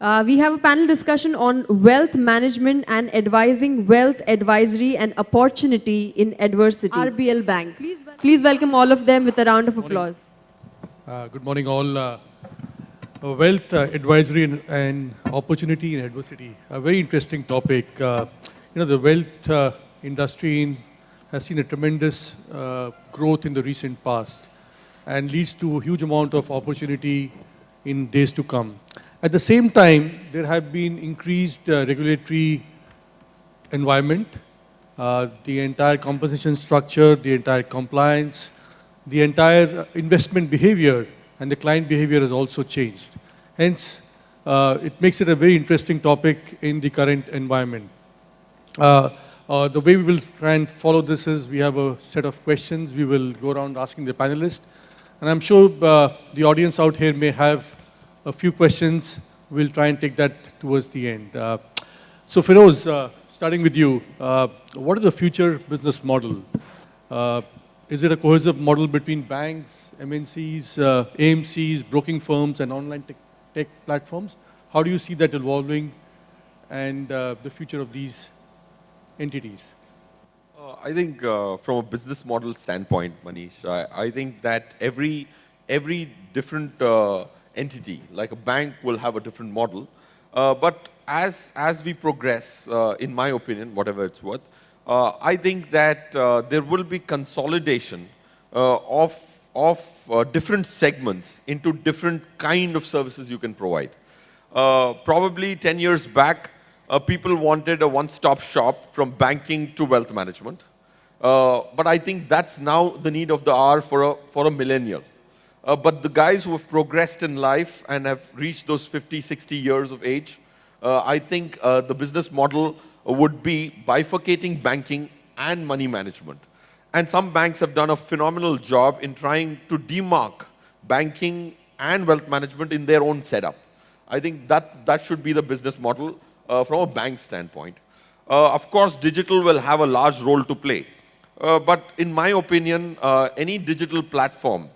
We have a panel discussion on wealth management and advising, wealth advisory and opportunity in adversity. RBL Bank. Please welcome all of them with a round of applause. Good morning, all. Wealth advisory and opportunity in adversity. A very interesting topic. The wealth has seen a tremendous growth in the recent past and leads to a huge amount of opportunity in days to come. At the same time, there have been increased regulatory environment, the entire compensation structure, the entire compliance, the entire investment behavior and the client behavior has also changed. Hence, it makes it a very interesting topic in the current environment. The way we will try and follow this is we have a set of questions. We will go around asking the panelists. And I'm sure the audience out here may have a few questions. We'll try and take that towards the end. So Feroz, starting with you, what is the future business model? Is it a cohesive model between banks, MNCs, AMCs, broking firms, and online tech platforms? How do you see that evolving and the future of these entities? I think from a business model standpoint, Manish, I think that every different entity, like a bank, will have a different model. But as we progress, in my opinion, whatever it's worth, I think that there will be consolidation of different segments into different kind of services you can provide. Probably 10 years back, people wanted a one-stop shop from banking to wealth management. But I think that's now the need of the hour for a millennial. But the guys who have progressed in life and have reached those 50, 60 years of age, I think the business model would be bifurcating banking and money management. And some banks have done a phenomenal job in trying to demark banking and wealth management in their own setup. I think that should be the business model from a bank standpoint. Of course, digital will have a large role to play. But in my opinion, any digital platform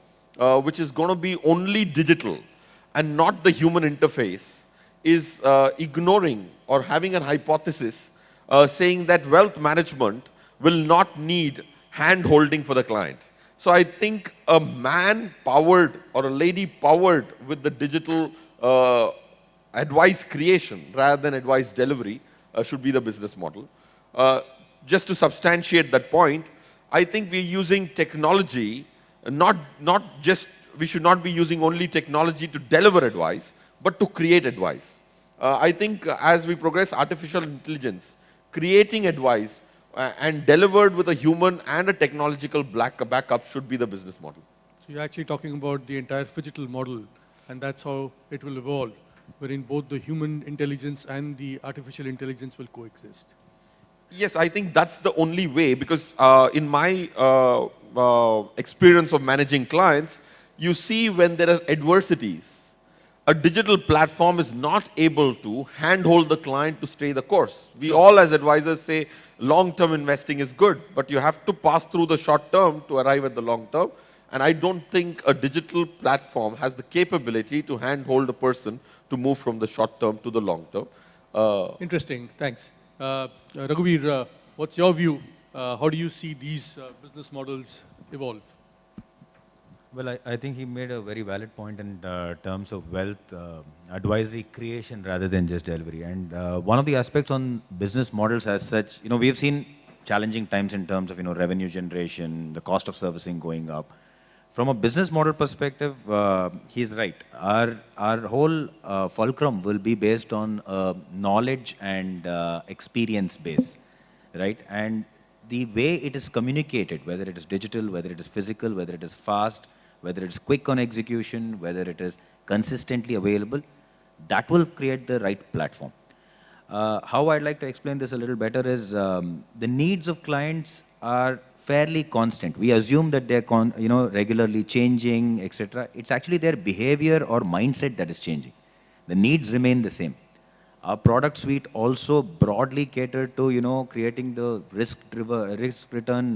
which is going to be only digital and not the human interface is ignoring or having an hypothesis saying that wealth management will not need hand-holding for the client. So I think a man-powered or a lady-powered with the digital advice creation rather than advice delivery should be the business model. Just to substantiate that point, I think we're using technology, we should not be using only technology to deliver advice, but to create advice. I think as we progress artificial intelligence, creating advice and delivered with a human and a technological backup should be the business model. So you're actually talking about the entire phygital model, and that's how it will evolve, wherein both the human intelligence and the artificial intelligence will coexist. Yes, I think that's the only way, because in my experience of managing clients, you see when there are adversities, a digital platform is not able to handhold the client to stay the course. We all as advisors say long-term investing is good, but you have to pass through the short term to arrive at the long term. And I don't think a digital platform has the capability to handhold a person to move from the short term to the long term. Interesting, thanks. Raghuveer, what's your view? How do you see these business models evolve? Well, I think he made a very valid point in terms of wealth advisory creation rather than just delivery. And one of the aspects on business models as such, we have seen challenging times in terms of, revenue generation, the cost of servicing going up. From a business model perspective, he's right. Our whole fulcrum will be based on knowledge and experience base, right? And the way it is communicated, whether it is digital, whether it is physical, whether it is fast, whether it's quick on execution, whether it is consistently available, that will create the right platform. How I'd like to explain this a little better is the needs of clients are fairly constant. We assume that they're regularly changing, etc. It's actually their behavior or mindset that is changing. The needs remain the same. Our product suite also broadly catered to creating the risk return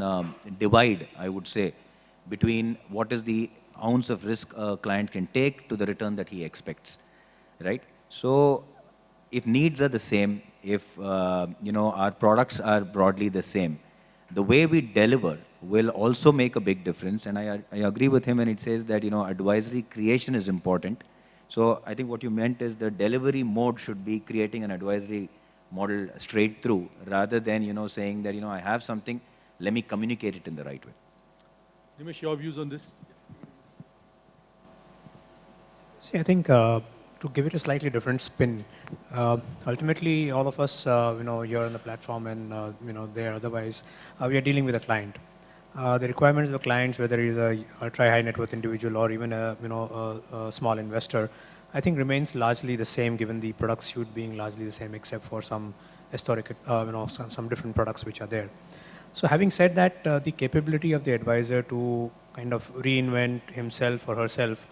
divide, I would say, between what is the ounce of risk a client can take to the return that he expects, right? So if needs are the same, if our products are broadly the same, the way we deliver will also make a big difference. And I agree with him when it says that advisory creation is important. So I think what you meant is the delivery mode should be creating an advisory model straight through, rather than saying that I have something, let me communicate it in the right way. Nimesh, your views on this? See, I think to give it a slightly different spin, ultimately all of us, here on the platform and there otherwise, we are dealing with a client. The requirements of the clients, whether he's a ultra high net worth individual or even a small investor, I think remains largely the same, given the product suite being largely the same, except for some historic, some different products which are there. So having said that, the capability of the advisor to kind of reinvent himself or herself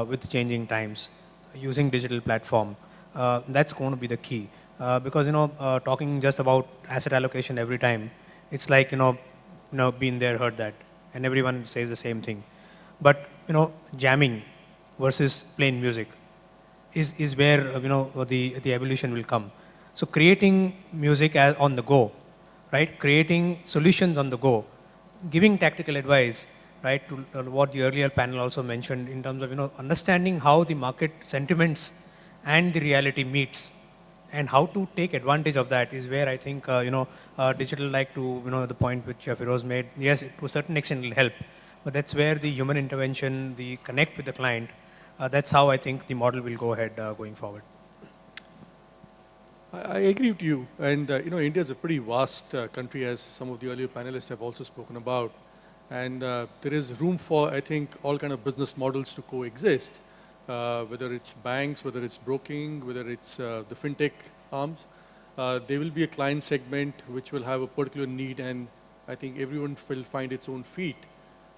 with changing times, using digital platform, that's going to be the key. Because talking just about asset allocation every time, it's like been there, heard that, and everyone says the same thing. But jamming versus plain music is where the evolution will come. So creating music on the go, right? Creating solutions on the go, giving tactical advice, right? To what the earlier panel also mentioned in terms of understanding how the market sentiments and the reality meets, and how to take advantage of that is where I think digital, like to the point which Firoz made. Yes, to a certain extent it will help, but that's where the human intervention, the connect with the client, that's how I think the model will go ahead going forward. I agree with you. And, India is a pretty vast country, as some of the earlier panelists have also spoken about. And there is room for, I think, all kind of business models to coexist, whether it's banks, whether it's broking, whether it's the fintech arms. There will be a client segment which will have a particular need, and I think everyone will find its own feet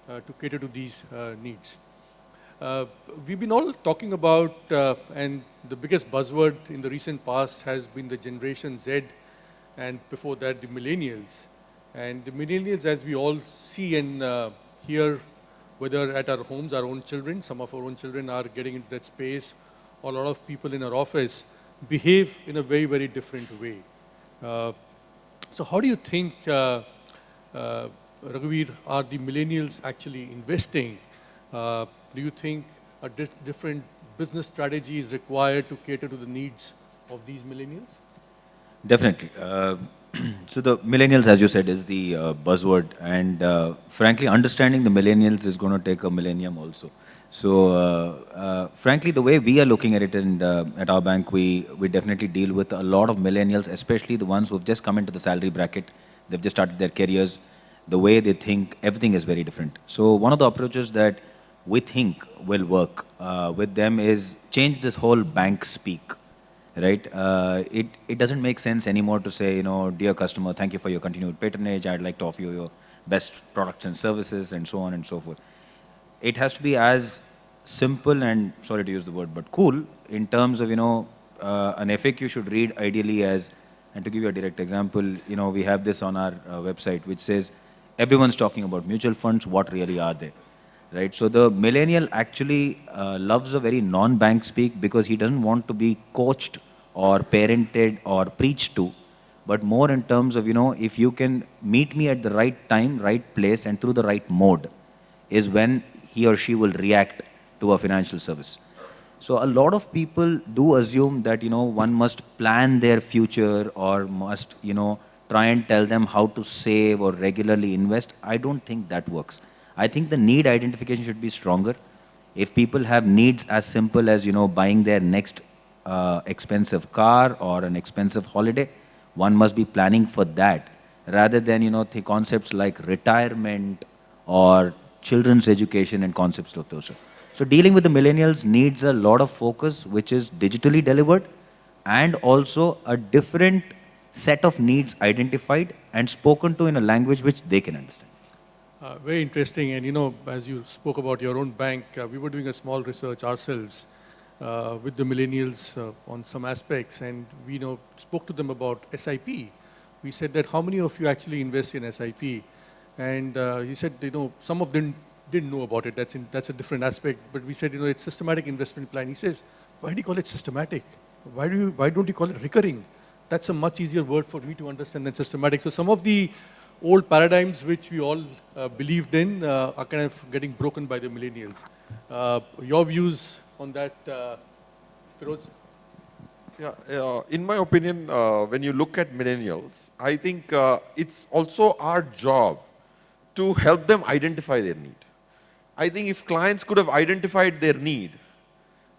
to cater to these needs. We've been all talking about, and the biggest buzzword in the recent past has been the Generation Z, and before that, the Millennials. And the Millennials, as we all see and hear, whether at our homes, our own children, some of our own children are getting into that space, or a lot of people in our office behave in a very, very different way. So how do you think, Raghuveer, are the Millennials actually investing? Do you think a different business strategy is required to cater to the needs of these millennials? Definitely. So the millennials, as you said, is the buzzword, and frankly, understanding the millennials is going to take a millennium also. So frankly, the way we are looking at it, and at our bank, we definitely deal with a lot of millennials, especially the ones who have just come into the salary bracket. They've just started their careers. The way they think, everything is very different. So one of the approaches that we think will work with them is change this whole bank speak, right? It doesn't make sense anymore to say, dear customer, thank you for your continued patronage. I'd like to offer you your best products and services, and so on and so forth. It has to be as simple and, sorry to use the word, but cool, in terms of, an FAQ should read ideally as, and to give you a direct example, we have this on our website, which says, everyone's talking about mutual funds, what really are they? Right? So the millennial actually loves a very non-bank speak, because he doesn't want to be coached or parented or preached to, but more in terms of, if you can meet me at the right time, right place, and through the right mode, is when he or she will react to a financial service. So a lot of people do assume that, one must plan their future, or must, try and tell them how to save or regularly invest. I don't think that works. I think the need identification should be stronger. If people have needs as simple as, buying their next expensive car or an expensive holiday, one must be planning for that, rather than, the concepts like retirement or children's education and concepts like those. So dealing with the millennials needs a lot of focus, which is digitally delivered, and also a different set of needs identified and spoken to in a language which they can understand. Very interesting. And, as you spoke about your own bank, we were doing a small research ourselves with the millennials on some aspects, and we spoke to them about SIP. We said that, how many of you actually invest in SIP? And he said, some of them didn't know about it. That's a different aspect. But we said, it's systematic investment plan. He says, why do you call it systematic? why don't you call it recurring? That's a much easier word for me to understand than systematic. So some of the old paradigms which we all believed in are kind of getting broken by the millennials. Your views on that, Feroz? Yeah, in my opinion, when you look at millennials, I think it's also our job to help them identify their need. I think if clients could have identified their need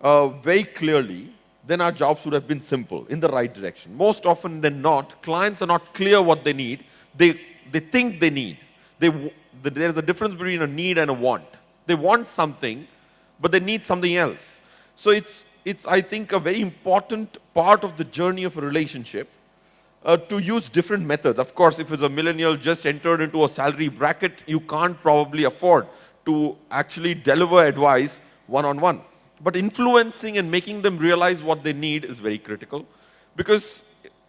very clearly, then our jobs would have been simple, in the right direction. Most often than not, clients are not clear what they need. They think they need. There's a difference between a need and a want. They want something, but they need something else. So it's I think, a very important part of the journey of a relationship to use different methods. Of course, if it's a millennial just entered into a salary bracket, you can't probably afford to actually deliver advice one-on-one. But influencing and making them realize what they need is very critical. Because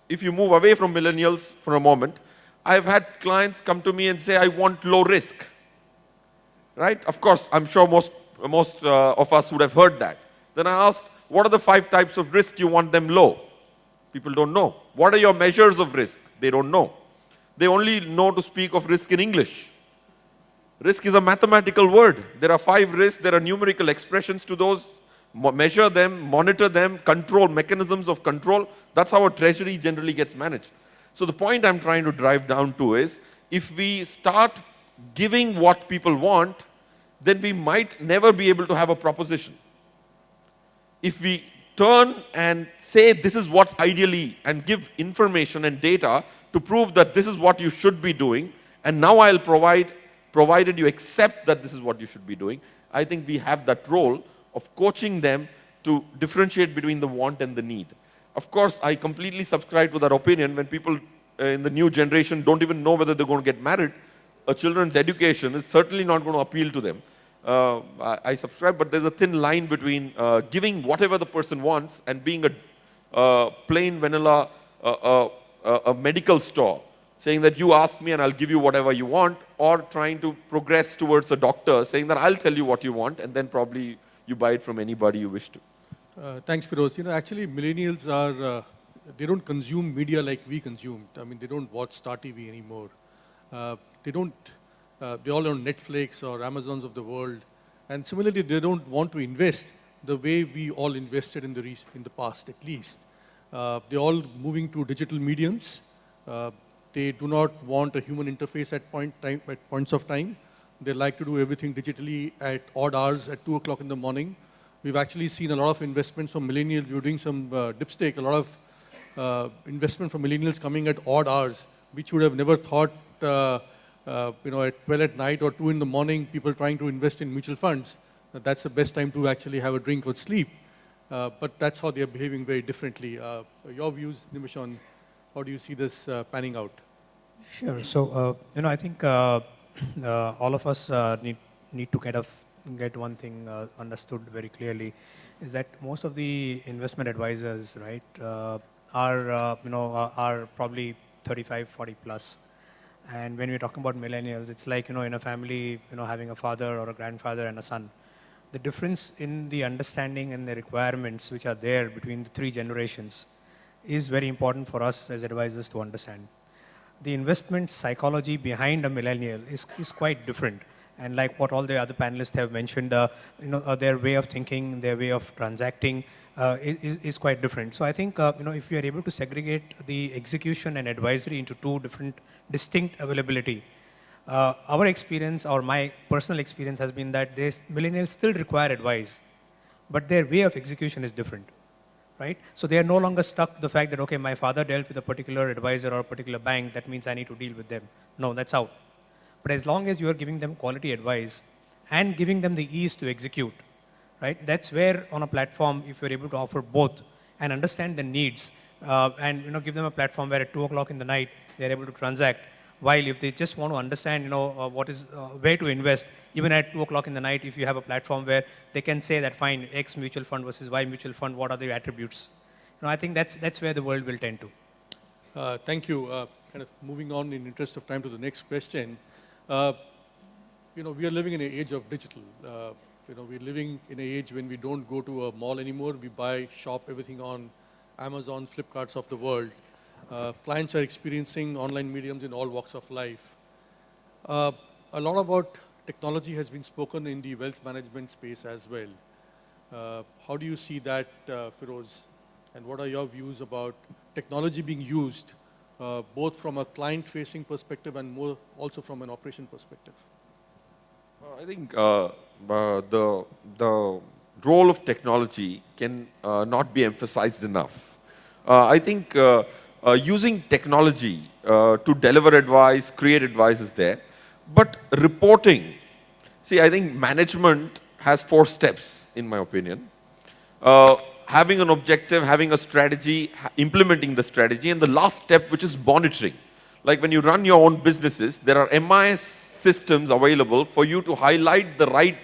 if you move away from millennials for a moment, I've had clients come to me and say, I want low risk. Right? Of course, I'm sure most of us would have heard that. Then I asked, what are the 5 types of risk you want them low? People don't know. What are your measures of risk? They don't know. They only know to speak of risk in English. Risk is a mathematical word. There are 5 risks. There are numerical expressions to those. Measure them, monitor them, control, mechanisms of control. That's how a treasury generally gets managed. So the point I'm trying to drive down to is, if we start giving what people want, then we might never be able to have a proposition. If we turn and say this is what ideally, and give information and data to prove that this is what you should be doing, and now I'll provide, provided you accept that this is what you should be doing, I think we have that role of coaching them to differentiate between the want and the need. Of course, I completely subscribe to that opinion. When people in the new generation don't even know whether they're going to get married, a children's education is certainly not going to appeal to them. I subscribe, but there's a thin line between giving whatever the person wants and being a plain vanilla a medical store, saying that you ask me and I'll give you whatever you want, or trying to progress towards a doctor, saying that I'll tell you what you want, and then probably you buy it from anybody you wish to. Thanks, Feroz. You know, actually, millennials are, they don't consume media like we consumed. I mean, they don't watch Star TV anymore. They don't, they're all on Netflix or Amazons of the world. And similarly, they don't want to invest the way we all invested in the past, at least. They're all moving to digital mediums. They do not want a human interface at points of time. They like to do everything digitally at odd hours at 2 o'clock in the morning. We've actually seen a lot of investments from millennials. We were doing some dipstick, a lot of investment from millennials coming at odd hours, which would have never thought, you know, at 12 at night or 2 in the morning, people trying to invest in mutual funds. That's the best time to actually have a drink or sleep. But that's how they're behaving very differently. Your views, Nimish, on how do you see this panning out? Sure. So, you know, I think all of us need to kind of get one thing understood very clearly, is that most of the investment advisors, right, are probably 35, 40 plus. And when we're talking about millennials, it's like, you know, in a family, you know, having a father or a grandfather and a son. The difference in the understanding and the requirements which are there between the 3 generations is very important for us as advisors to understand. The investment psychology behind a millennial is quite different. And like what all the other panelists have mentioned, you know, their way of thinking, their way of transacting is quite different. So I think, you know, if we are able to segregate the execution and advisory into 2 different distinct availability, our experience, or my personal experience, has been that millennials still require advice, but their way of execution is different. Right? So they are no longer stuck to the fact that, okay, my father dealt with a particular advisor or a particular bank, that means I need to deal with them. No, that's out. But as long as you are giving them quality advice and giving them the ease to execute, right? That's where on a platform, if you're able to offer both and understand the needs, and, you know, give them a platform where at 2 o'clock in the night, they're able to transact. While if they just want to understand, you know, where to invest, even at 2 o'clock in the night, if you have a platform where they can say that, fine, X mutual fund versus Y mutual fund, what are the attributes? You know, I think that's where the world will tend to. Thank you. Kind of moving on in interest of time to the next question. You know, we are living in an age of digital. You know, we're living in an age when we don't go to a mall anymore. We buy, shop everything on Amazon, Flipkarts of the world. Clients are experiencing online mediums in all walks of life. Uh, a lot about technology has been spoken in the wealth management space as well. How do you see that, Firoz? And what are your views about technology being used both from a client-facing perspective and more also from an operation perspective? I think the role of technology can not be emphasized enough. I think using technology to deliver advice, create advice is there, but reporting. See, I think management has 4 steps, in my opinion. Having an objective, having a strategy, implementing the strategy, and the last step, which is monitoring. Like when you run your own businesses, there are MIS systems available for you to highlight the right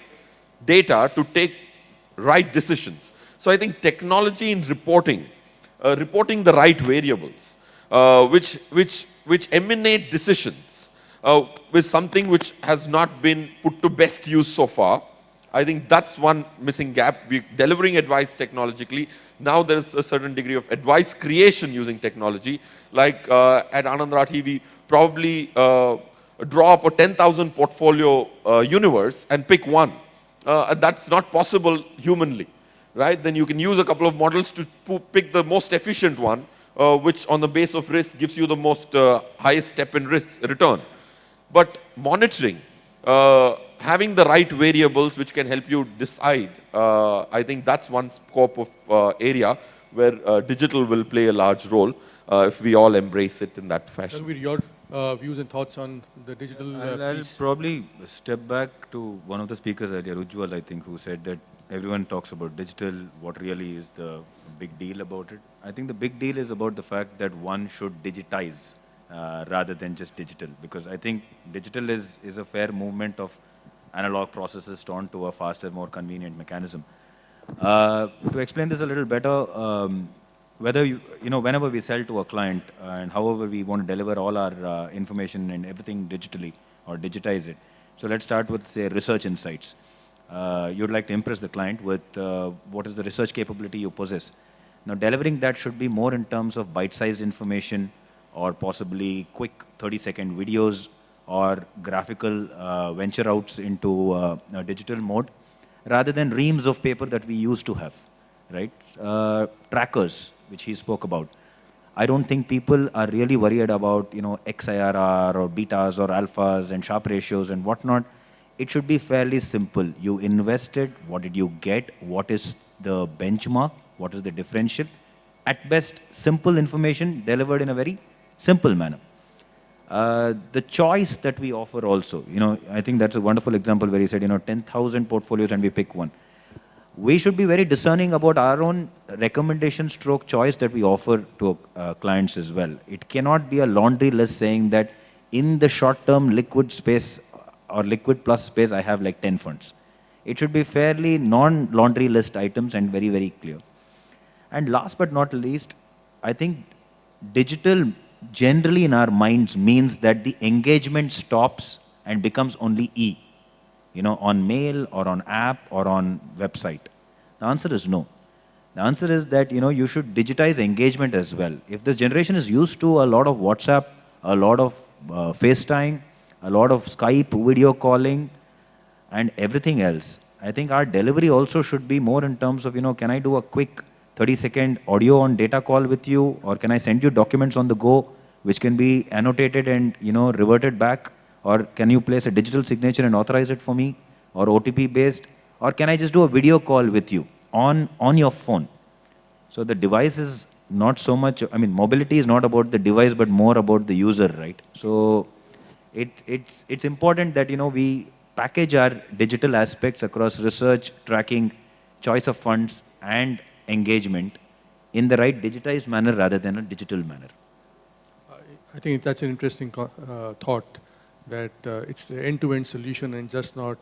data to take right decisions. So I think technology in reporting, reporting the right variables, which emanate decisions, is something which has not been put to best use so far. I think that's one missing gap. We're delivering advice technologically. Now there's a certain degree of advice creation using technology. Like at Anand Rathi, we probably draw up a 10,000 portfolio universe and pick one. That's not possible humanly, right? Then you can use a couple of models to pick the most efficient one, which on the base of risk gives you the most highest step in risk return. But monitoring, having the right variables which can help you decide, I think that's one scope of area where digital will play a large role if we all embrace it in that fashion. Tanvir, your views and thoughts on the digital I'll piece? probably step back to one of the speakers earlier, Ujjwal, I think, who said that everyone talks about digital. What really is the big deal about it? I think the big deal is about the fact that one should digitize rather than just digital, because I think digital is a fair movement of analog processes turned to a faster, more convenient mechanism. To explain this a little better, whether whenever we sell to a client and however we want to deliver all our information and everything digitally or digitize it. So let's start with, say, research insights. You'd like to impress the client with what is the research capability you possess. Now, delivering that should be more in terms of bite-sized information or possibly quick 30-second videos or graphical venture outs into a digital mode, rather than reams of paper that we used to have, right? Trackers, which he spoke about. I don't think people are really worried about, XIRR or betas or alphas and Sharpe ratios and whatnot. It should be fairly simple. You invested, what did you get? What is the benchmark? What is the differential? At best, simple information delivered in a very simple manner. The choice that we offer also, I think that's a wonderful example where he said, 10,000 portfolios and we pick one. We should be very discerning about our own recommendation stroke choice that we offer to clients as well. It cannot be a laundry list saying that in the short-term liquid space or liquid plus space, I have like 10 funds. It should be fairly non-laundry list items and very, very clear. And last but not least, I think digital generally in our minds means that the engagement stops and becomes only E, on mail or on app or on website. The answer is no. The answer is that, you should digitize engagement as well. If this generation is used to a lot of WhatsApp, a lot of FaceTime, a lot of Skype, video calling, and everything else, I think our delivery also should be more in terms of, can I do a quick 30-second audio on data call with you, or can I send you documents on the go, which can be annotated and, reverted back, or can you place a digital signature and authorize it for me, or OTP based, or can I just do a video call with you on your phone? So the device is not so much, mobility is not about the device, but more about the user, right? So it's important that, we package our digital aspects across research, tracking, choice of funds, and engagement in the right digitized manner rather than a digital manner. I think that's an interesting thought, that it's the end-to-end solution and just not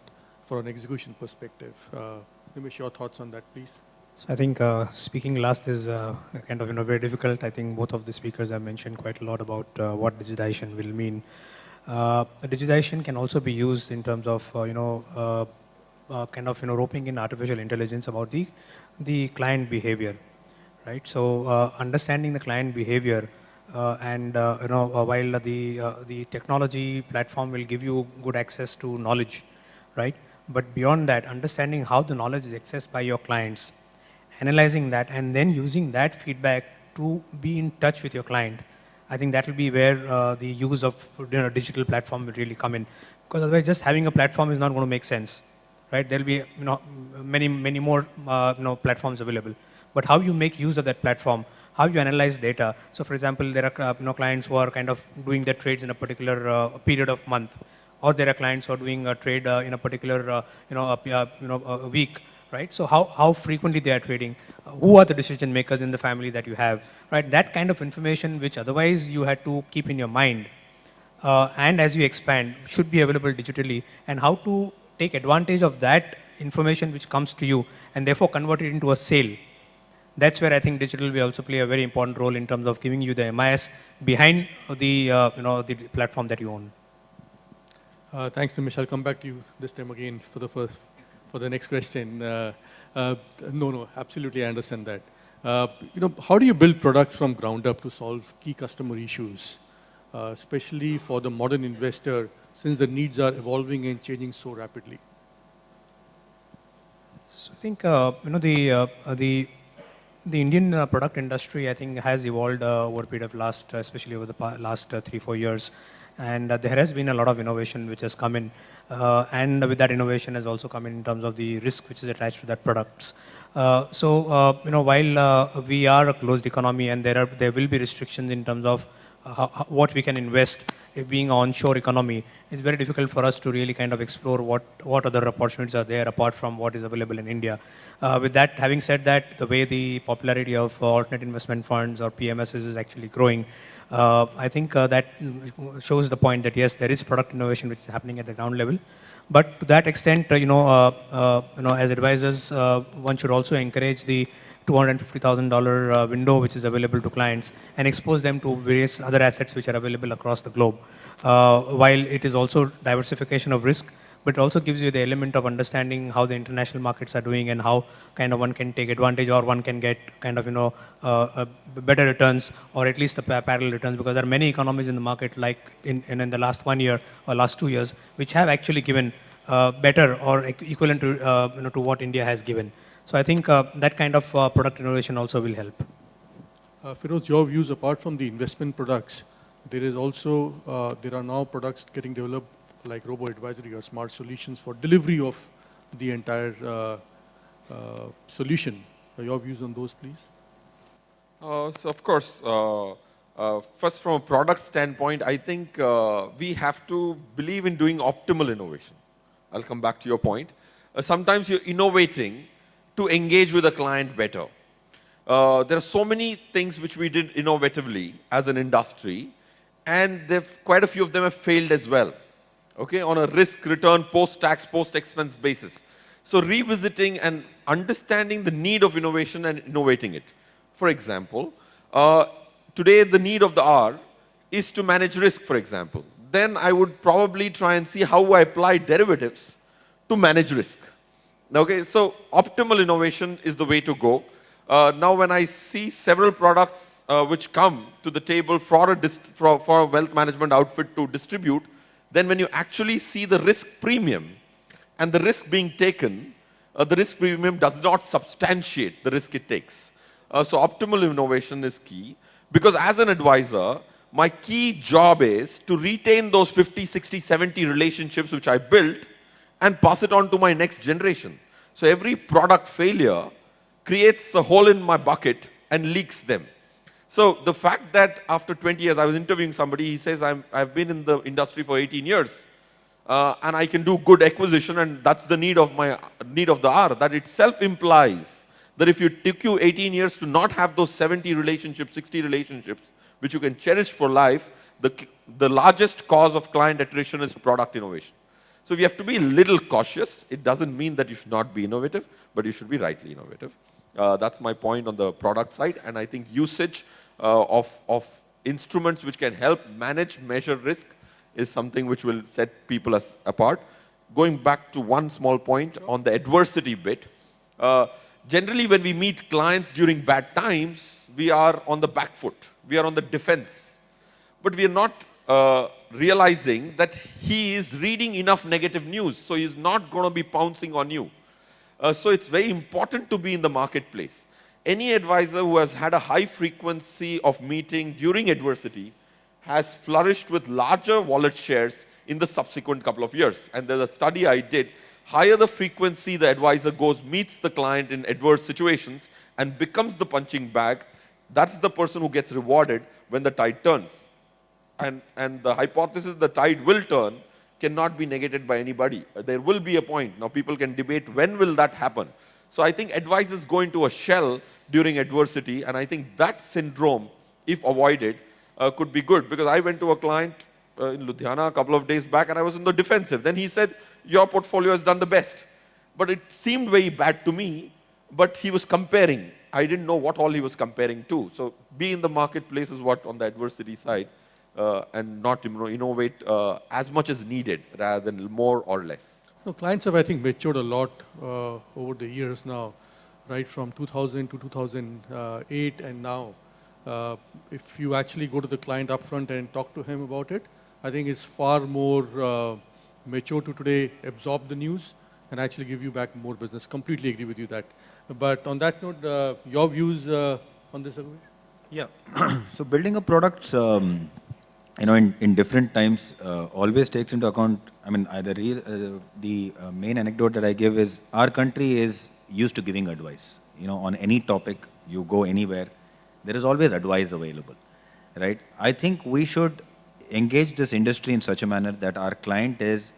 for an execution perspective. Nimish, your thoughts on that, please? So I think speaking last is kind of very difficult. I think both of the speakers have mentioned quite a lot about what digitization will mean. Digitization can also be used in terms of roping in artificial intelligence about the client behavior, right? So understanding the client behavior and while the technology platform will give you good access to knowledge, right? But beyond that, understanding how the knowledge is accessed by your clients, analyzing that, and then using that feedback to be in touch with your client. I think that will be where the use of digital platform will really come in. Because otherwise, just having a platform is not going to make sense, right? There'll be many more platforms available. But how you make use of that platform, how you analyze data. So, for example, there are clients who are kind of doing their trades in a particular period of month, or there are clients who are doing a trade in a particular a week, right? So how frequently they are trading, who are the decision makers in the family that you have, right? That kind of information which otherwise you had to keep in your mind, and as you expand, should be available digitally, and how to take advantage of that information which comes to you and therefore convert it into a sale. That's where I think digital will also play a very important role in terms of giving you the MIS behind the platform that you own. Thanks, Nimish. I'll come back to you this time again for the next question. No, absolutely, I understand that. How do you build products from ground up to solve key customer issues, especially for the modern investor, since the needs are evolving and changing so rapidly? So I think the Indian product industry, I think, has evolved over a period of especially over the last 3-4 years, and there has been a lot of innovation which has come in, and with that innovation has also come in terms of the risk which is attached to that products. While we are a closed economy and there will be restrictions in terms of what we can invest, being an onshore economy, it's very difficult for us to really kind of explore what other opportunities are there apart from what is available in India. With that, having said that, the way the popularity of alternate investment funds or PMSs is actually growing, I think that shows the point that yes, there is product innovation which is happening at the ground level. But to that extent, as advisors, one should also encourage the $250,000 window which is available to clients and expose them to various other assets which are available across the globe. While it is also diversification of risk, but it also gives you the element of understanding how the international markets are doing and how kind of one can take advantage or one can get kind of better returns or at least the parallel returns, because there are many economies in the market like in the last 1 year or last 2 years which have actually given better or equivalent to what India has given. So I think that kind of product innovation also will help. Feroz, your views, apart from the investment products, there are now products getting developed like robo-advisory or smart solutions for delivery of the entire solution. Your views on those, please? So of course, first from a product standpoint, I think we have to believe in doing optimal innovation. I'll come back to your point. Sometimes you're innovating to engage with a client better. There are so many things which we did innovatively as an industry, and quite a few of them have failed as well, okay, on a risk-return, post-tax, post-expense basis. So revisiting and understanding the need of innovation and innovating it. For example, today the need of the hour is to manage risk, for example. Then I would probably try and see how I apply derivatives to manage risk. Okay, so optimal innovation is the way to go. Now when I see several products which come to the table for a wealth management outfit to distribute, then when you actually see the risk premium and the risk being taken, the risk premium does not substantiate the risk it takes. So optimal innovation is key, because as an advisor, my key job is to retain those 50, 60, 70 relationships which I built and pass it on to my next generation. So every product failure creates a hole in my bucket and leaks them. So the fact that after 20 years, I was interviewing somebody, he says, I've been in the industry for 18 years, and I can do good acquisition, and that's the need of the hour. That itself implies that if it took you 18 years to not have those 70 relationships, 60 relationships, which you can cherish for life, the largest cause of client attrition is product innovation. So we have to be a little cautious. It doesn't mean that you should not be innovative, but you should be rightly innovative. That's my point on the product side. And I think usage of instruments which can help manage, measure risk is something which will set people apart. Going back to one small point on the adversity bit, Generally, when we meet clients during bad times, we are on the back foot. We are on the defense. But we are not realizing that he is reading enough negative news, so he's not going to be pouncing on you. So it's very important to be in the marketplace. Any advisor who has had a high frequency of meeting during adversity has flourished with larger wallet shares in the subsequent couple of years. And there's a study I did, higher the frequency the advisor goes, meets the client in adverse situations and becomes the punching bag, that's the person who gets rewarded when the tide turns. And the hypothesis the tide will turn cannot be negated by anybody. There will be a point. Now people can debate when will that happen. So I think advisors go into a shell during adversity, and I think that syndrome, if avoided, could be good. Because I went to a client in Ludhiana a couple of days back and I was in the defensive. Then he said, your portfolio has done the best. But it seemed very bad to me, but he was comparing. I didn't know what all he was comparing to. So be in the marketplace is what on the adversity side. And not innovate as much as needed rather than more or less. No, clients have, I think, matured a lot over the years now, right from 2000 to 2008 and now. If you actually go to the client upfront and talk to him about it, I think it's far more mature to today absorb the news and actually give you back more business. Completely agree with you that. But on that note, your views on this, Raghuveer? Yeah. So building a product, in different times, always takes into account, the main anecdote that I give is our country is used to giving advice. On any topic, you go anywhere, there is always advice available, right? I think we should engage this industry in such a manner that our client is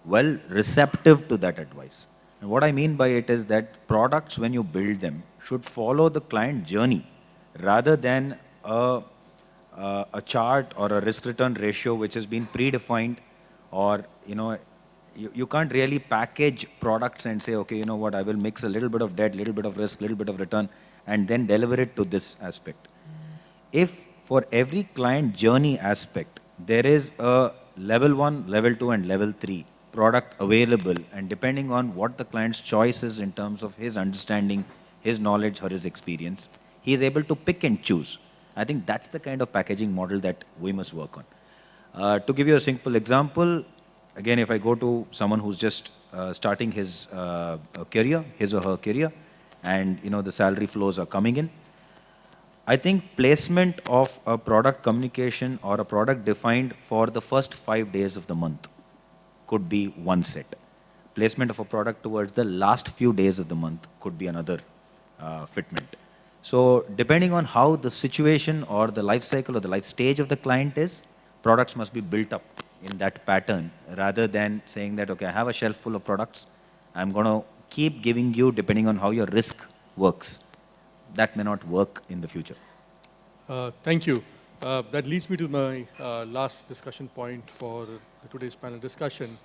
well receptive to that advice. And what I mean by it is that products, when you build them, should follow the client journey rather than a chart or a risk return ratio which has been predefined, or you can't really package products and say, okay, you know what, I will mix a little bit of debt, little bit of risk, little bit of return, and then deliver it to this aspect. If for every client journey aspect there is a level 1, level 2 and level 3 product available, and depending on what the client's choice is in terms of his understanding, his knowledge or his experience, he is able to pick and choose. I think that's the kind of packaging model that we must work on. To give you a simple example, again, if I go to someone who's just starting his career, his or her career, and the salary flows are coming in, I think placement of a product communication or a product defined for the first 5 days of the month could be one set. Placement of a product towards the last few days of the month could be another fitment. So depending on how the situation or the life cycle or the life stage of the client is, products must be built up in that pattern rather than saying that, okay, I have a shelf full of products, I'm going to keep giving you depending on how your risk works. That may not work in the future. Thank you. That leads me to my last discussion point for today's panel discussion.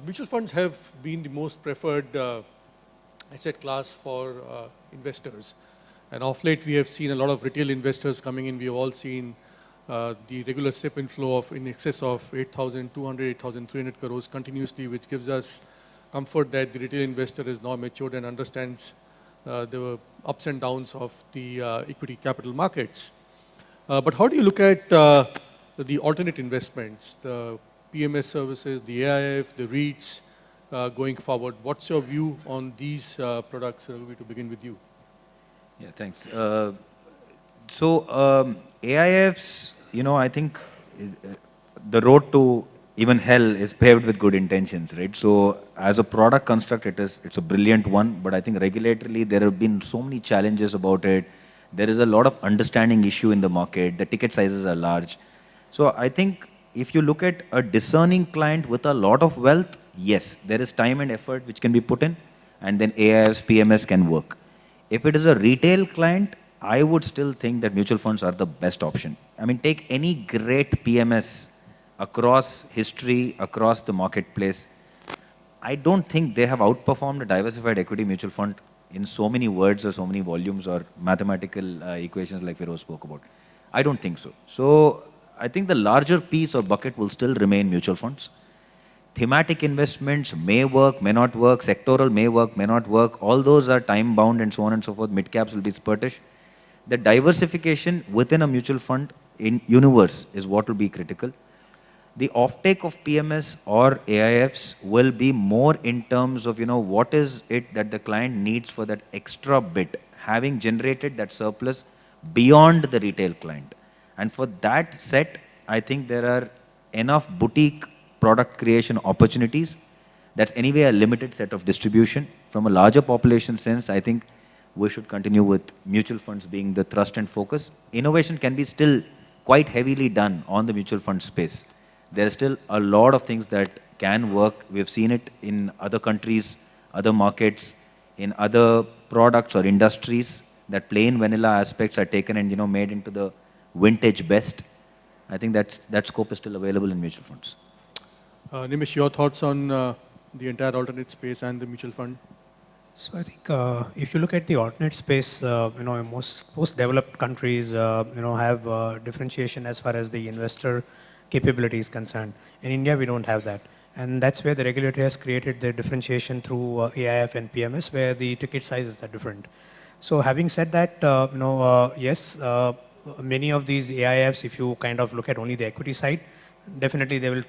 Mutual funds have been the most preferred asset class for investors. And of late, we have seen a lot of retail investors coming in. We have all seen the regular SIP inflow of in excess of 8,200, 8,300 crores continuously, which gives us comfort that the retail investor is now matured and understands the ups and downs of the equity capital markets. But how do you look at the alternate investments, the PMS services, the AIF, the REITs going forward? What's your view on these products? To begin with you. Yeah, thanks. AIFs, I think the road to even hell is paved with good intentions, right? So as a product construct, it's a brilliant one, but I think regulatorily there have been so many challenges about it. There is a lot of understanding issue in the market. The ticket sizes are large. So I think if you look at a discerning client with a lot of wealth, yes, there is time and effort which can be put in, and then AIFs, PMS can work. If it is a retail client, I would still think that mutual funds are the best option. I mean, take any great PMS across history, across the marketplace. I don't think they have outperformed a diversified equity mutual fund in so many words or so many volumes or mathematical equations like Feroz spoke about. I don't think so. So I think the larger piece or bucket will still remain mutual funds. thematic investments may work, may not work, sectoral may work, may not work. All those are time bound and so on and so forth. Mid caps will be spurtish. The diversification within a mutual fund in universe is what will be critical. The offtake of PMS or AIFs will be more in terms of, what is it that the client needs for that extra bit, having generated that surplus beyond the retail client. And for that set, I think there are enough boutique product creation opportunities. That's anyway a limited set of distribution. From a larger population sense, I think we should continue with mutual funds being the thrust and focus. Innovation can be still quite heavily done on the mutual fund space. There are still a lot of things that can work. We've seen it in other countries, other markets, in other products or industries that plain vanilla aspects are taken and made into the vintage best. I think that scope is still available in mutual funds. Nimish, your thoughts on the entire alternate space and the mutual fund? So I think if you look at the alternate space, most developed countries, have differentiation as far as the investor capability is concerned. In India, we don't have that. And that's where the regulator has created the differentiation through AIF and PMS, where the ticket sizes are different. So having said that, yes, many of these AIFs, if you kind of look at only the equity side, definitely they will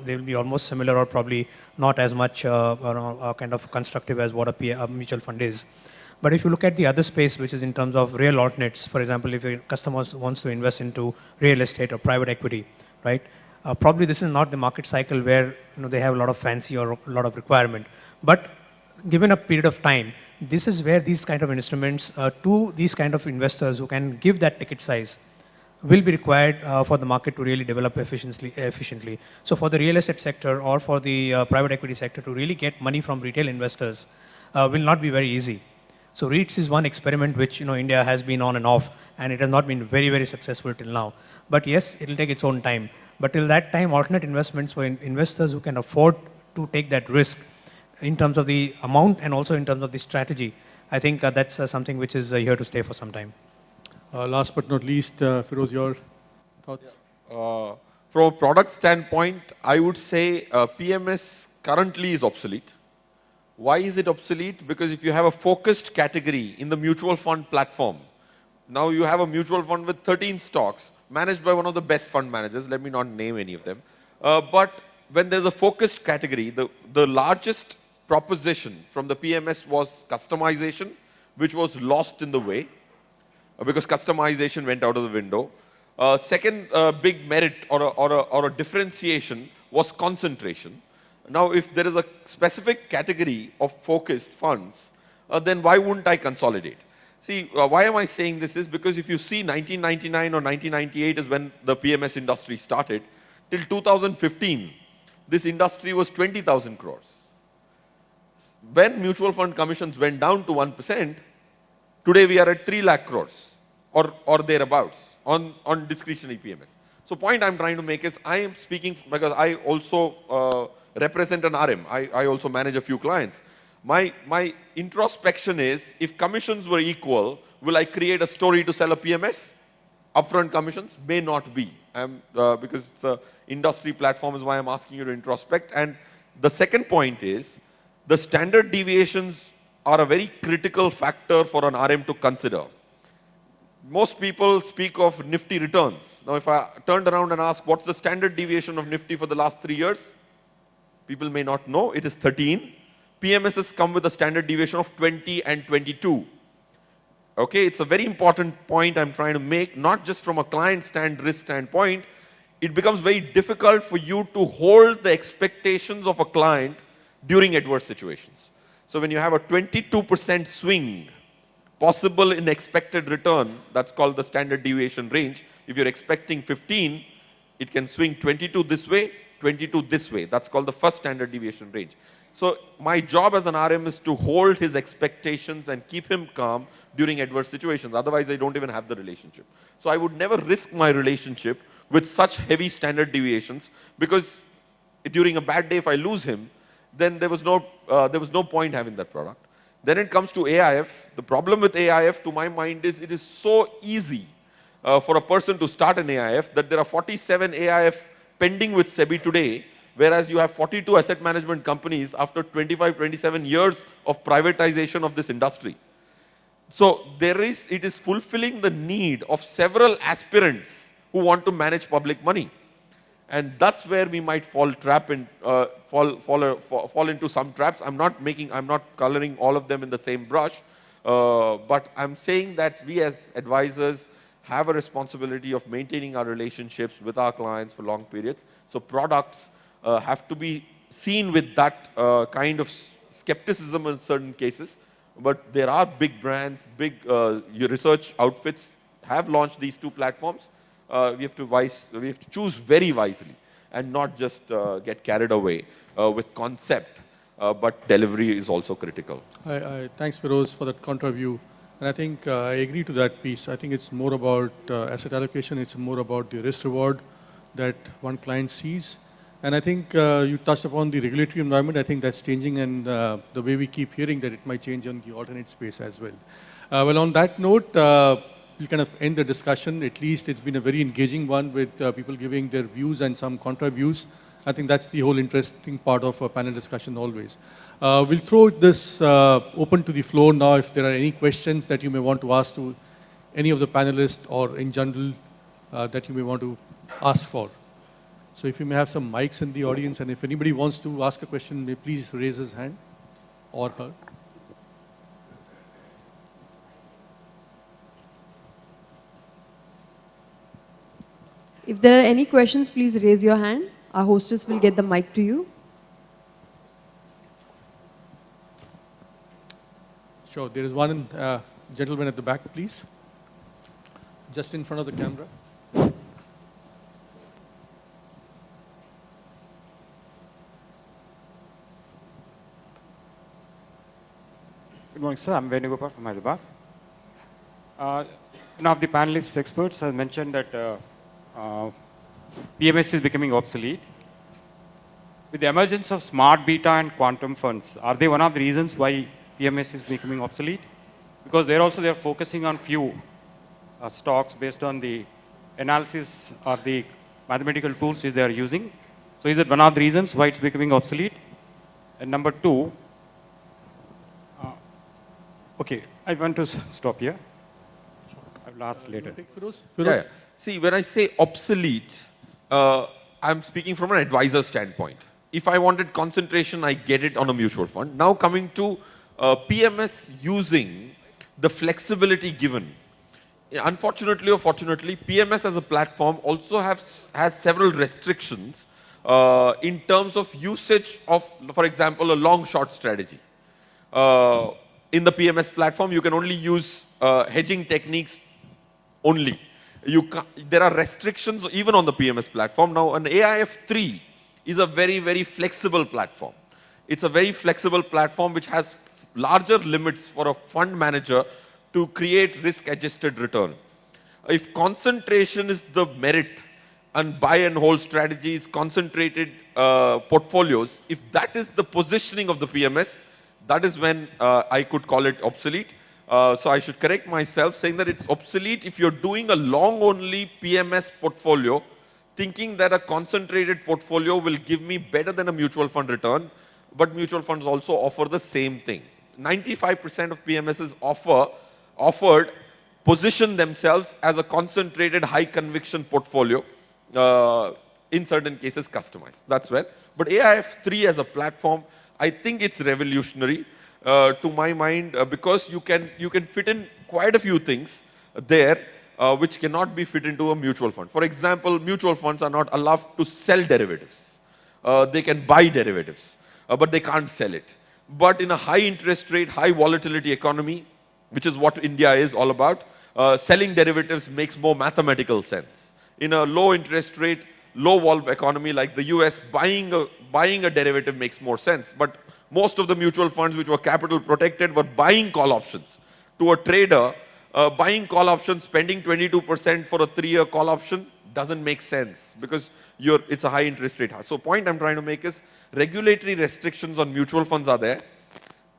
they will be almost similar or probably not as much kind of constructive as what a mutual fund is. But if you look at the other space, which is in terms of real alternates, for example, if a customer wants to invest into real estate or private equity, right? Probably this is not the market cycle where they have a lot of fancy or a lot of requirement. But given a period of time, this is where these kind of instruments to these kind of investors who can give that ticket size will be required for the market to really develop efficiently. So for the real estate sector or for the private equity sector to really get money from retail investors will not be very easy. So REITs is one experiment which India has been on and off, and it has not been very, very successful till now. But yes, it will take its own time. But till that time, alternate investments for investors who can afford to take that risk in terms of the amount and also in terms of the strategy, I think that's something which is here to stay for some time. Last but not least, Feroz, your thoughts? From a product standpoint, I would say PMS currently is obsolete. Why is it obsolete? Because if you have a focused category in the mutual fund platform, now you have a mutual fund with 13 stocks managed by one of the best fund managers. Let me not name any of them. But when there's a focused category, the largest proposition from the PMS was customization, which was lost in the way because customization went out of the window. Second big merit or a differentiation was concentration. Now, if there is a specific category of focused funds, then why wouldn't I consolidate? See, why am I saying this is because if you see 1999 or 1998 is when the PMS industry started, till 2015, this industry was 20,000 crores. When mutual fund commissions went down to 1%, today we are at 3 lakh crores or thereabouts on discretionary PMS. So point I'm trying to make is I am speaking because I also represent an RM. I also manage a few clients. My introspection is, if commissions were equal, will I create a story to sell a PMS? Upfront commissions may not be. Because it's an industry platform is why I'm asking you to introspect. And the second point is, the standard deviations are a very critical factor for an RM to consider. Most people speak of Nifty returns. Now, if I turned around and asked, what's the standard deviation of Nifty for the last 3 years? People may not know. It is 13. PMSs come with a standard deviation of 20 and 22. Okay, it's a very important point I'm trying to make, not just from a client risk standpoint. It becomes very difficult for you to hold the expectations of a client during adverse situations. So when you have a 22% swing possible in expected return, that's called the standard deviation range. If you're expecting 15, it can swing 22 this way, 22 this way. That's called the first standard deviation range. So my job as an RM is to hold his expectations and keep him calm during adverse situations. Otherwise, I don't even have the relationship. So I would never risk my relationship with such heavy standard deviations because during a bad day, if I lose him, then there was no point having that product. Then it comes to AIF. The problem with AIF, to my mind, is it is so easy for a person to start an AIF that there are 47 AIF pending with SEBI today, whereas you have 42 asset management companies after 25, 27 years of privatization of this industry. So it is fulfilling the need of several aspirants who want to manage public money. And that's where we might fall into some traps. I'm not coloring all of them in the same brush, but I'm saying that we as advisors have a responsibility of maintaining our relationships with our clients for long periods. So products have to be seen with that kind of skepticism in certain cases. But there are big brands, big research outfits have launched these two platforms. We have to choose very wisely and not just get carried away with concept, but delivery is also critical. Thanks, Feroz, for that counter view. And I think I agree to that piece. I think it's more about asset allocation. It's more about the risk reward that one client sees. And I think you touched upon the regulatory environment. I think that's changing, and the way we keep hearing that it might change on the alternate space as well. Well, on that note, we'll kind of end the discussion. At least it's been a very engaging one with people giving their views and some contra views. I think that's the whole interesting part of a panel discussion always. We'll throw this open to the floor now if there are any questions that you may want to ask to any of the panelists or in general that you may want to ask for. So if you may have some mics in the audience, and if anybody wants to ask a question, may please raise his hand or her. If there are any questions, please raise your hand. Our hostess will get the mic to you. Sure, there is one gentleman at the back, please. Just in front of the camera. Good morning, sir. I'm Venugopal from Hyderabad. One of the panelists experts has mentioned that PMS is becoming obsolete. With the emergence of smart beta and quantum funds, are they one of the reasons why PMS is becoming obsolete? Because they're focusing on few stocks based on the analysis or the mathematical tools which they are using. So is it one of the reasons why it's becoming obsolete? And number two, okay, I want to stop here. I will ask later. Yeah. See, when I say obsolete, I'm speaking from an advisor standpoint. If I wanted concentration, I get it on a mutual fund. Now coming to PMS using the flexibility given. Unfortunately or fortunately, PMS as a platform also has several restrictions in terms of usage of, for example, a long-short strategy. In the PMS platform, you can only use hedging techniques only. There are restrictions even on the PMS platform. Now, an AIF 3 is a very, very flexible platform. It's a very flexible platform which has larger limits for a fund manager to create risk-adjusted return. If concentration is the merit and buy and hold strategies, concentrated portfolios, if that is the positioning of the PMS, that is when I could call it obsolete. So I should correct myself saying that it's obsolete if you're doing a long-only PMS portfolio, thinking that a concentrated portfolio will give me better than a mutual fund return, but mutual funds also offer the same thing. 95% of PMSs offered position themselves as a concentrated high conviction portfolio, in certain cases customized. That's where. But AIF 3 as a platform, I think it's revolutionary to my mind because you can fit in quite a few things there which cannot be fit into a mutual fund. For example, mutual funds are not allowed to sell derivatives. They can buy derivatives, but they can't sell it. But in a high interest rate, high volatility economy, which is what India is all about, selling derivatives makes more mathematical sense. In a low interest rate, low vol economy like the US, buying a derivative makes more sense. But most of the mutual funds which were capital protected were buying call options. To a trader, buying call options, spending 22% for a 3-year call option doesn't make sense because it's a high interest rate. So point I'm trying to make is regulatory restrictions on mutual funds are there.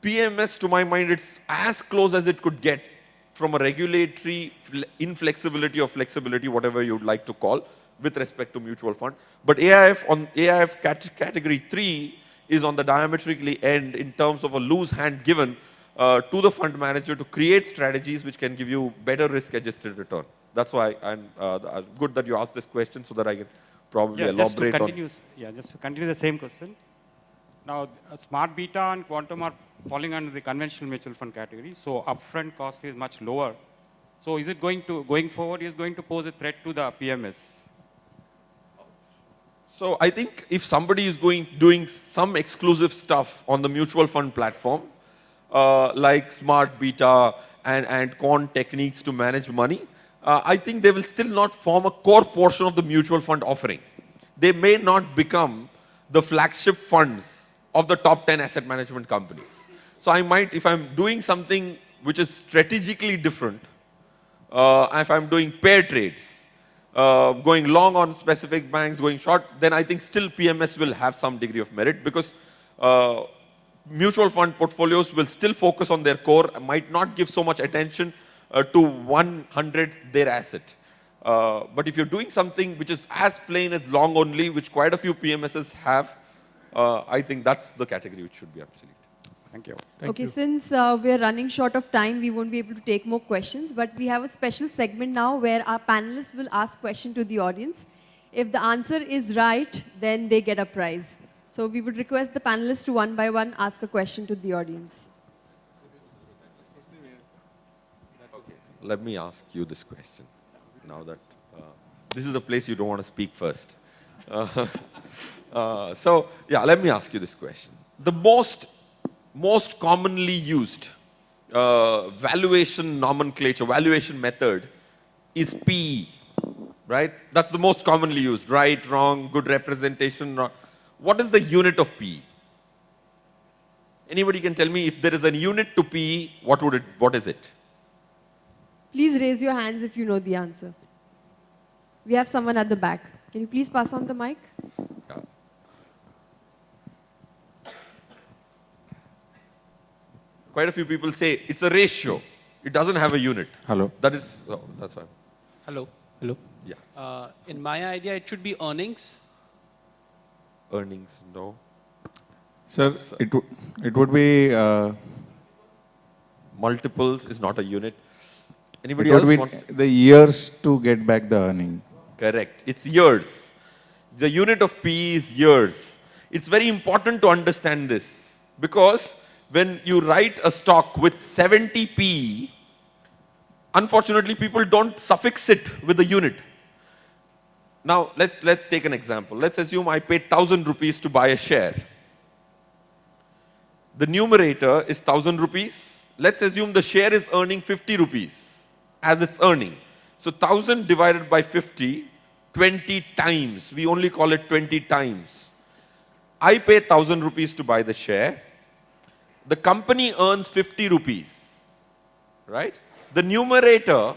PMS, to my mind, it's as close as it could get from a regulatory inflexibility or flexibility, whatever you'd like to call. with respect to mutual fund. But AIF category 3 is on the diametrically end in terms of a loose hand given to the fund manager to create strategies which can give you better risk-adjusted return. That's why I'm good that you asked this question so that I can probably elaborate on. Just to continue the same question. Now, smart beta and quantum are falling under the conventional mutual fund category, so upfront cost is much lower. So is it going forward, is going to pose a threat to the PMS? So I think if somebody is doing some exclusive stuff on the mutual fund platform, like smart beta and quant techniques to manage money, I think they will still not form a core portion of the mutual fund offering. They may not become the flagship funds of the top 10 asset management companies. So I might, if I'm doing something which is strategically different, if I'm doing pair trades, going long on specific banks, going short, then I think still PMS will have some degree of merit because mutual fund portfolios will still focus on their core, might not give so much attention to 1/100th their asset. But if you're doing something which is as plain as long only, which quite a few PMSs have, I think that's the category which should be obsolete. Thank you. Thank Okay, you. since we are running short of time, we won't be able to take more questions, but we have a special segment now where our panelists will ask questions to the audience. If the answer is right, then they get a prize. So we would request the panelists to one by one ask a question to the audience. Let me ask you this question. Now that this is the place you don't want to speak first. So yeah, let me ask you this question. The most commonly used valuation nomenclature, valuation method is PE, right? That's the most commonly used, right, wrong, good representation. Wrong. What is the unit of PE? Anybody can tell me if there is a unit to PE, what is it? Please raise your hands if you know the answer. We have someone at the back. Can you please pass on the mic? Yeah. Quite a few people say it's a ratio. It doesn't have a unit. Hello. That's fine. Hello. Hello. Yeah. In my idea, it should be earnings. Earnings, no. Sir, it would be Multiples is not a unit. it Anybody would else be wants to? the years to get back the earning. Correct. It's years. The unit of PE is years. It's very important to understand this because when you write a stock with 70 PE, unfortunately people don't suffix it with the unit. Now let's take an example. Let's assume I paid 1,000 rupees to buy a share. The numerator is 1,000 rupees. Let's assume the share is earning 50 rupees as it's earning. So 1,000 divided by 50, 20 times. We only call it 20 times. I pay 1,000 rupees to buy the share. The company earns 50 rupees, right? The numerator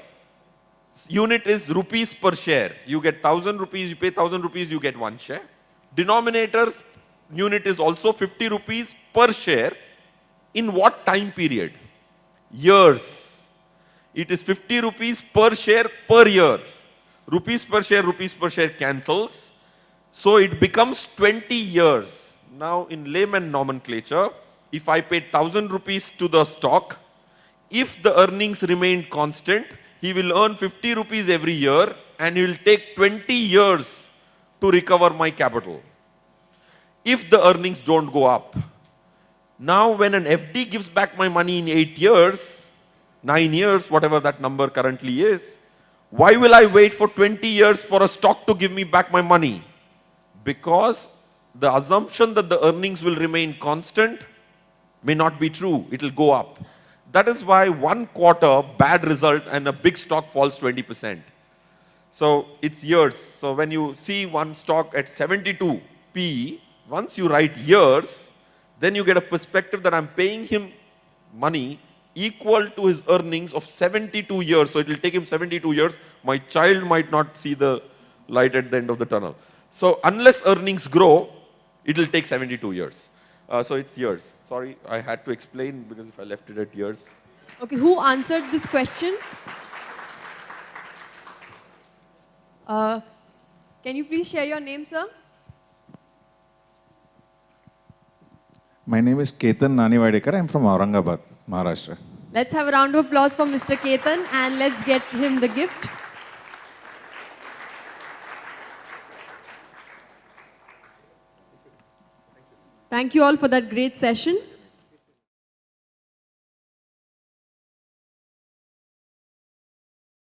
unit is rupees per share. You get 1,000 rupees, you pay 1,000 rupees, you get one share. Denominator's unit is also 50 rupees per share. In what time period? Years. It is 50 rupees per share per year. Rupees per share cancels. So it becomes 20 years. Now in layman nomenclature, if I paid 1,000 rupees to the stock, if the earnings remain constant, he will earn 50 rupees every year and he will take 20 years to recover my capital. If the earnings don't go up, now when an FD gives back my money in 8 years, 9 years, whatever that number currently is, why will I wait for 20 years for a stock to give me back my money? Because the assumption that the earnings will remain constant may not be true. It will go up. That is why 1 quarter bad result and a big stock falls 20%. So it's years. So when you see one stock at 72 PE, once you write years, then you get a perspective that I'm paying him money equal to his earnings of 72 years. So it will take him 72 years. My child might not see the light at the end of the tunnel. So unless earnings grow, it will take 72 years. So it's years. Sorry, I had to explain because if I left it at years. Okay, who answered this question? Can you please share your name, sir? My name is Ketan Naniwadekar. I'm from Aurangabad, Maharashtra. Let's have a round of applause for Mr. Ketan and let's get him the gift. Thank you all for that great session.